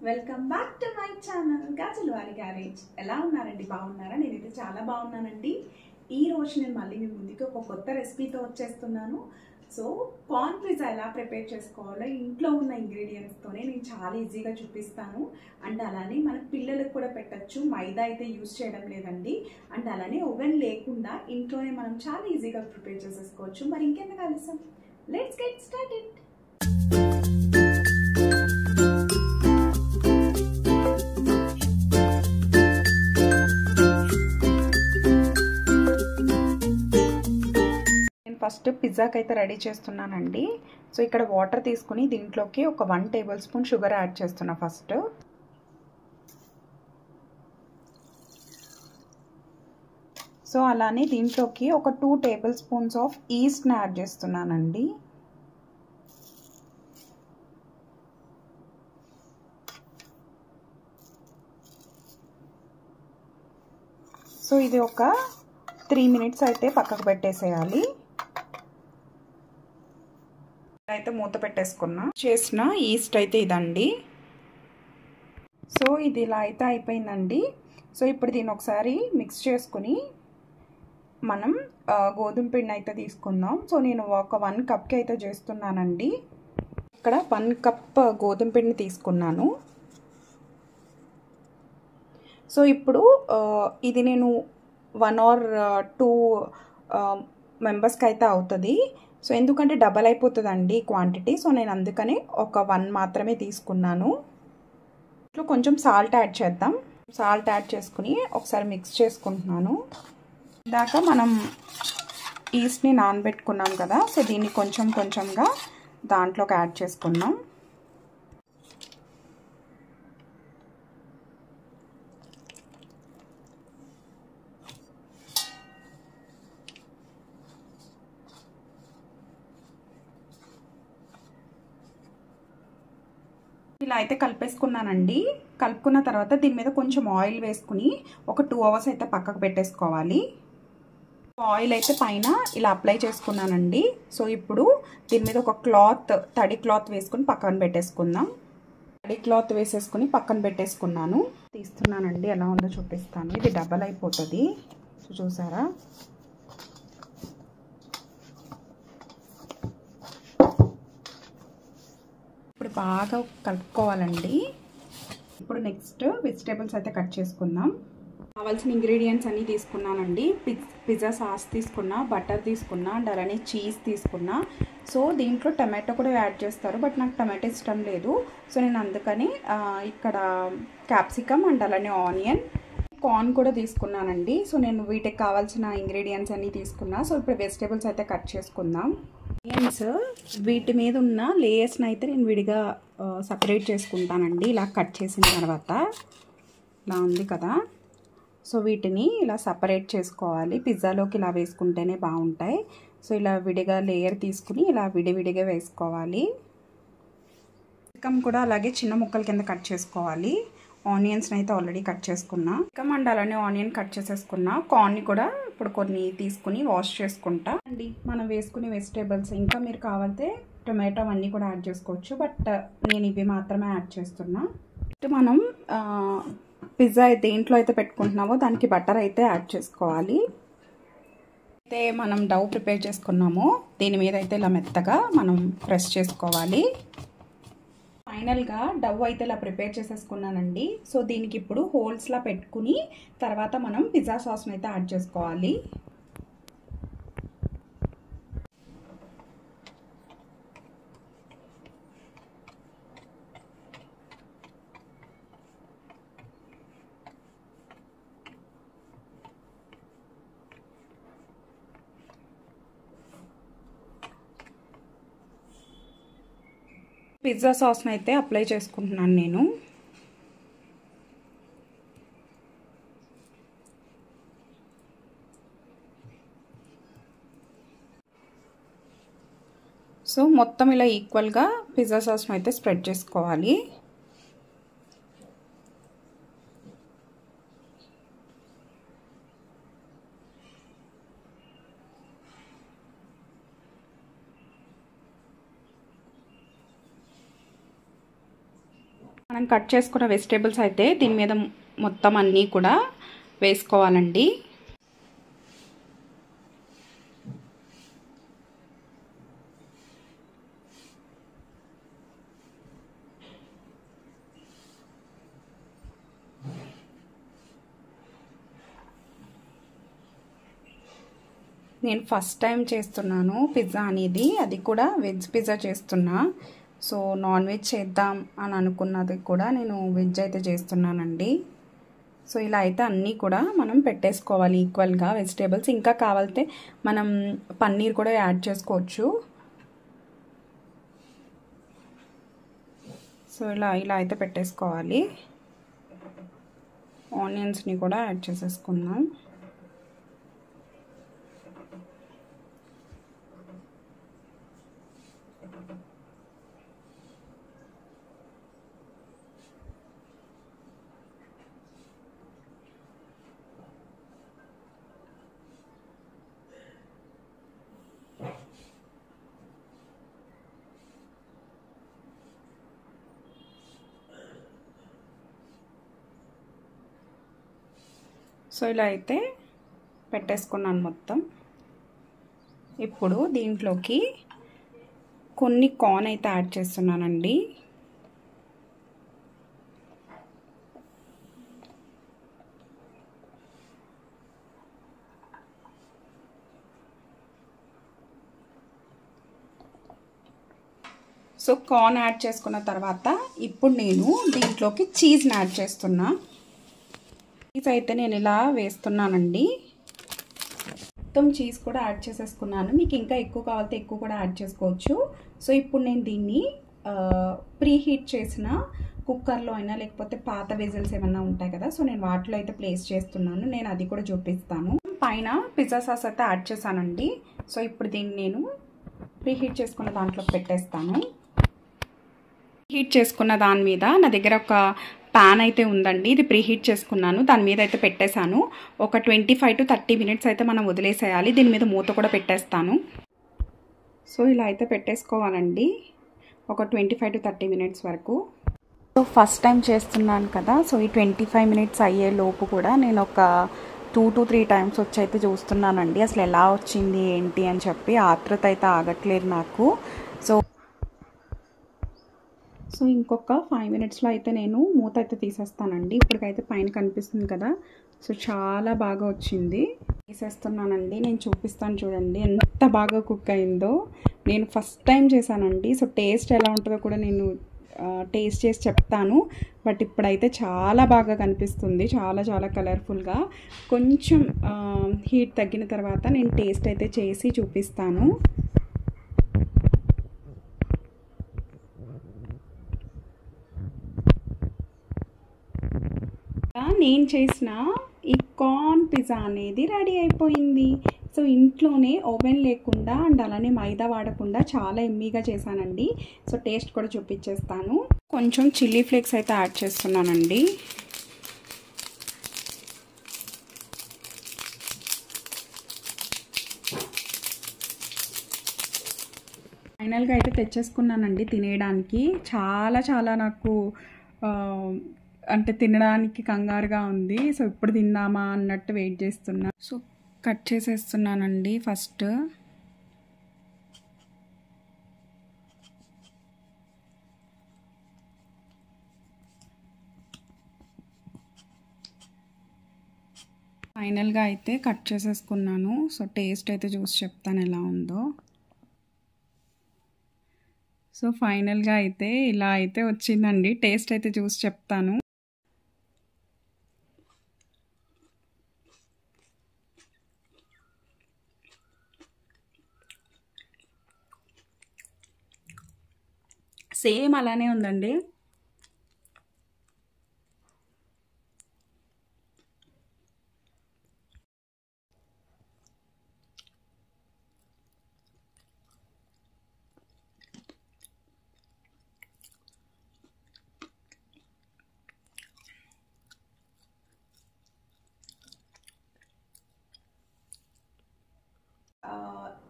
Welcome back to my channel గాజులవారి garage. ఎలా ఉన్నారండి? బాగున్నారా? నేనైతే చాలా బాగున్నానండి. ఈ రోజు నేను మళ్ళీ మీ ముందుకి ఒక కొత్త రెసిపీతో వచ్చేస్తున్నాను. సో కార్న్ పిజ్జా ఎలా ప్రిపేర్ చేసుకోవాలో ఇంట్లో ఉన్న ఇంగ్రీడియంట్స్తోనే నేను చాలా ఈజీగా చూపిస్తాను. అండ్ అలానే మన పిల్లలకు కూడా పెట్టచ్చు, మైదా అయితే యూజ్ చేయడం లేదండి. అండ్ అలానే ఓవెన్ లేకుండా ఇంట్లోనే మనం చాలా ఈజీగా ప్రిపేర్ చేసేసుకోవచ్చు. మరి ఇంకెందుకు ఆలస్యం, లెట్స్ గెట్ స్టార్టెడ్. ఫస్ట్ పిజ్జాకి అయితే రెడీ చేస్తున్నానండి. సో ఇక్కడ వాటర్ తీసుకుని దీంట్లోకి ఒక 1 టేబుల్ స్పూన్ షుగర్ యాడ్ చేస్తున్నా ఫస్ట్. సో అలానే దీంట్లోకి ఒక 2 టేబుల్ స్పూన్స్ ఆఫ్ ఈస్ట్ని యాడ్ చేస్తున్నానండి. సో ఇది ఒక 3 మినిట్స్ అయితే పక్కకు పెట్టేసేయాలి. అయితే మూత పెట్టేసుకున్నా. చేసిన ఈస్ట్ అయితే ఇదండి. సో ఇది ఇలా అయితే అయిపోయిందండి. సో ఇప్పుడు దీన్ని ఒకసారి మిక్స్ చేసుకుని మనం గోధుమ పిండి అయితే తీసుకుందాం. సో నేను ఒక 1 కప్కి అయితే చేస్తున్నానండి. ఇక్కడ 1 కప్ గోధుమ పిండిని తీసుకున్నాను. సో ఇప్పుడు ఇది నేను 1 or 2 మెంబర్స్కి అయితే అవుతుంది. సో ఎందుకంటే డబల్ అయిపోతుందండి క్వాంటిటీ. సో నేను అందుకని ఒక 1 మాత్రమే తీసుకున్నాను. ఇట్లా కొంచెం సాల్ట్ యాడ్ చేద్దాం. సాల్ట్ యాడ్ చేసుకుని ఒకసారి మిక్స్ చేసుకుంటున్నాను. ఇందాక మనం ఈస్ట్ని నానబెట్టుకున్నాం కదా, సో దీన్ని కొంచెం కొంచెంగా దాంట్లోకి యాడ్ చేసుకున్నాం. ఇలా అయితే కలిపేసుకున్నానండి. కలుపుకున్న తర్వాత దీని మీద కొంచెం ఆయిల్ వేసుకుని ఒక 2 అవర్స్ అయితే పక్కకు పెట్టేసుకోవాలి. ఆయిల్ అయితే పైన ఇలా అప్లై చేసుకున్నానండి. సో ఇప్పుడు దీని మీద ఒక తడి క్లాత్ వేసుకుని పక్కన పెట్టేసుకుందాం. తడి క్లాత్ వేసేసుకుని పక్కన పెట్టేసుకున్నాను. తీస్తున్నానండి, ఎలా ఉందో చూపిస్తాను. ఇది డబల్ అయిపోతుంది. సో చూసారా? ఇప్పుడు బాగా కలుపుకోవాలండి. ఇప్పుడు నెక్స్ట్ వెజిటేబుల్స్ అయితే కట్ చేసుకుందాం. కావాల్సిన ఇంగ్రీడియంట్స్ అన్నీ తీసుకున్నానండి. పిజ్జా సాస్ తీసుకున్నా, బటర్ తీసుకున్నా, అండ్ అలానే చీజ్ తీసుకున్నా. సో దీంట్లో టమాటో కూడా యాడ్ చేస్తారు, బట్ నాకు టమాటో ఇష్టం లేదు. సో నేను అందుకని ఇక్కడ క్యాప్సికమ్ అండ్ అలానే ఆనియన్, కార్న్ కూడా తీసుకున్నానండి. సో నేను వీటికి కావాల్సిన ఇంగ్రీడియంట్స్ అన్నీ తీసుకున్నా. సో ఇప్పుడు వెజిటేబుల్స్ అయితే కట్ చేసుకుందాం. ఆనియన్స్ వీటి మీద ఉన్న లేయర్స్ని అయితే నేను విడిగా సపరేట్ చేసుకుంటానండి. ఇలా కట్ చేసిన తర్వాత ఇలా ఉంది కదా, సో వీటిని ఇలా సపరేట్ చేసుకోవాలి. పిజ్జాలోకి ఇలా వేసుకుంటేనే బాగుంటాయి. సో ఇలా విడిగా లేయర్ తీసుకుని ఇలా విడివిడిగా వేసుకోవాలి. చికెన్ కూడా అలాగే చిన్న ముక్కల కింద కట్ చేసుకోవాలి. ఆనియన్స్ని అయితే ఆల్రెడీ కట్ చేసుకున్నా. చికెన్ అండ్ అలానే ఆనియన్ కట్ చేసేసుకున్నా. కార్న్ని కూడా ఇప్పుడు కొన్ని తీసుకుని వాష్ చేసుకుంటా అండి. మనం వేసుకునే వెజిటేబుల్స్ ఇంకా మీరు కావాలంటే టొమాటో అన్నీ కూడా యాడ్ చేసుకోవచ్చు, బట్ నేను ఇవి మాత్రమే యాడ్ చేస్తున్నా. మనం పిజ్జా అయితే ఇంట్లో అయితే పెట్టుకుంటున్నామో దానికి బటర్ అయితే యాడ్ చేసుకోవాలి. అయితే మనం డౌ ప్రిపేర్ చేసుకున్నామో దీని మీద అయితే ఇలా మెత్తగా మనం ప్రెస్ చేసుకోవాలి. ఫైనల్గా డవ్ అయితే ఇలా ప్రిపేర్ చేసేసుకున్నానండి. సో దీనికి ఇప్పుడు హోల్స్లా పెట్టుకుని తర్వాత మనం పిజ్జా సాస్ని అయితే యాడ్ చేసుకోవాలి. పిజ్జా సాస్ని అయితే అప్లై చేసుకుంటున్నాను నేను. సో మొత్తం ఇలా ఈక్వల్గా పిజ్జా సాస్ను అయితే స్ప్రెడ్ చేసుకోవాలి. మనం కట్ చేసుకున్న వెజిటేబుల్స్ అయితే దీని మీద మొత్తం అన్నీ కూడా వేసుకోవాలండి. నేను ఫస్ట్ టైం చేస్తున్నాను పిజ్జా అనేది, అది కూడా వెజ్ పిజ్జా చేస్తున్నా. సో నాన్ వెజ్ చేద్దాం అని అనుకున్నది కూడా నేను వెజ్ అయితే చేస్తున్నానండి. సో ఇలా అయితే అన్నీ కూడా మనం పెట్టేసుకోవాలి ఈక్వల్గా వెజిటేబుల్స్. ఇంకా కావాలంటే మనం పన్నీర్ కూడా యాడ్ చేసుకోవచ్చు. సో ఇలా అయితే పెట్టేసుకోవాలి. ఆనియన్స్ని కూడా యాడ్ చేసేసుకుందాం. సో ఇలా అయితే పెట్టేసుకున్నాను మొత్తం. ఇప్పుడు దీంట్లోకి కొన్ని కార్న్ అయితే యాడ్ చేస్తున్నానండి. సో కార్న్ యాడ్ చేసుకున్న తర్వాత ఇప్పుడు నేను దీంట్లోకి చీజ్ని యాడ్ చేస్తున్నా. చీజ్ అయితే నేను ఇలా వేస్తున్నానండి. మొత్తం చీజ్ కూడా యాడ్ చేసేసుకున్నాను. మీకు ఇంకా ఎక్కువ కావాలంటే ఎక్కువ కూడా యాడ్ చేసుకోవచ్చు. సో ఇప్పుడు నేను దీన్ని ప్రీ హీట్ చేసిన కుక్కర్లో అయినా లేకపోతే పాత వెజిల్స్ ఏమైనా ఉంటాయి కదా, సో నేను వాటిలో అయితే ప్లేస్ చేస్తున్నాను. నేను అది కూడా చూపిస్తాను. పైన పిజ్జా సాస్ అయితే యాడ్ చేశానండి. సో ఇప్పుడు దీన్ని నేను ప్రీ హీట్ చేసుకున్న దాంట్లో పెట్టేస్తాను. హీట్ చేసుకున్న దాని మీద నా దగ్గర ఒక ప్యాన్ అయితే ఉందండి. ఇది ప్రీ హీట్ చేసుకున్నాను. దాని మీద అయితే పెట్టేశాను. ఒక 25 to 30 minutes అయితే మనం వదిలేసేయాలి. దీని మీద మూత కూడా పెట్టేస్తాను. సో ఇలా అయితే పెట్టేసుకోవాలండి ఒక 25 to 30 minutes వరకు. సో ఫస్ట్ టైం చేస్తున్నాను కదా, సో ఈ 25 minutes అయ్యే లోపు కూడా నేను ఒక 2 to 3 times వచ్చి అయితే చూస్తున్నానండి. అసలు ఎలా వచ్చింది ఏంటి అని చెప్పి ఆత్రుత అయితే ఆగట్లేదు నాకు. సో ఇంకొక 5 minutesలో అయితే నేను మూత అయితే తీసేస్తానండి. ఇప్పటికైతే పైన కనిపిస్తుంది కదా, సో చాలా బాగా వచ్చింది. తీసేస్తున్నానండి. నేను చూపిస్తాను చూడండి ఎంత బాగా కుక్ అయిందో. నేను ఫస్ట్ టైం చేశానండి. సో టేస్ట్ ఎలా ఉంటుందో కూడా నేను టేస్ట్ చేసి చెప్తాను. బట్ ఇప్పుడైతే చాలా బాగా కనిపిస్తుంది, చాలా చాలా కలర్ఫుల్గా. కొంచెం హీట్ తగ్గిన తర్వాత నేను టేస్ట్ అయితే చేసి చూపిస్తాను. నేను చేసిన ఈ కార్న్ పిజ్జా అనేది రెడీ అయిపోయింది. సో ఇంట్లోనే ఓవెన్ లేకుండా అండ్ అలానే మైదా వాడకుండా చాలా ఎమ్మీగా చేశానండి. సో టేస్ట్ కూడా చూపించేస్తాను. కొంచెం చిల్లీ ఫ్లేక్స్ అయితే యాడ్ చేస్తున్నానండి. ఫైనల్గా అయితే తెచ్చేసుకున్నానండి తినేయడానికి. చాలా చాలా నాకు అంటే తినడానికి కంగారుగా ఉంది. సో ఇప్పుడు తిందామా అన్నట్టు వెయిట్ చేస్తున్నా. సో కట్ చేసేస్తున్నానండి ఫస్ట్. ఫైనల్గా అయితే కట్ చేసేసుకున్నాను. సో టేస్ట్ అయితే చూసి చెప్తాను ఎలా ఉందో. సో ఫైనల్గా అయితే ఇలా అయితే వచ్చిందండి. టేస్ట్ అయితే చూసి చెప్తాను. సేమ్ అలానే ఉందండి.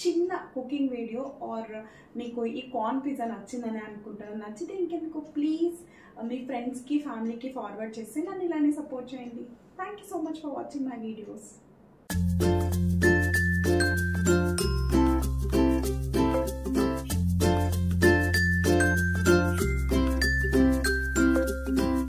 చిన్న కుకింగ్ వీడియో ఆర్ మీకు ఈ కార్న్ పిజ్జా నచ్చిందని అనుకుంటాను. నచ్చితే ఇంకెందుకు ప్లీజ్ మీ ఫ్రెండ్స్కి ఫ్యామిలీకి ఫార్వర్డ్ చేసి నన్ను ఇలానే సపోర్ట్ చేయండి. Thank you so much for watching my videos.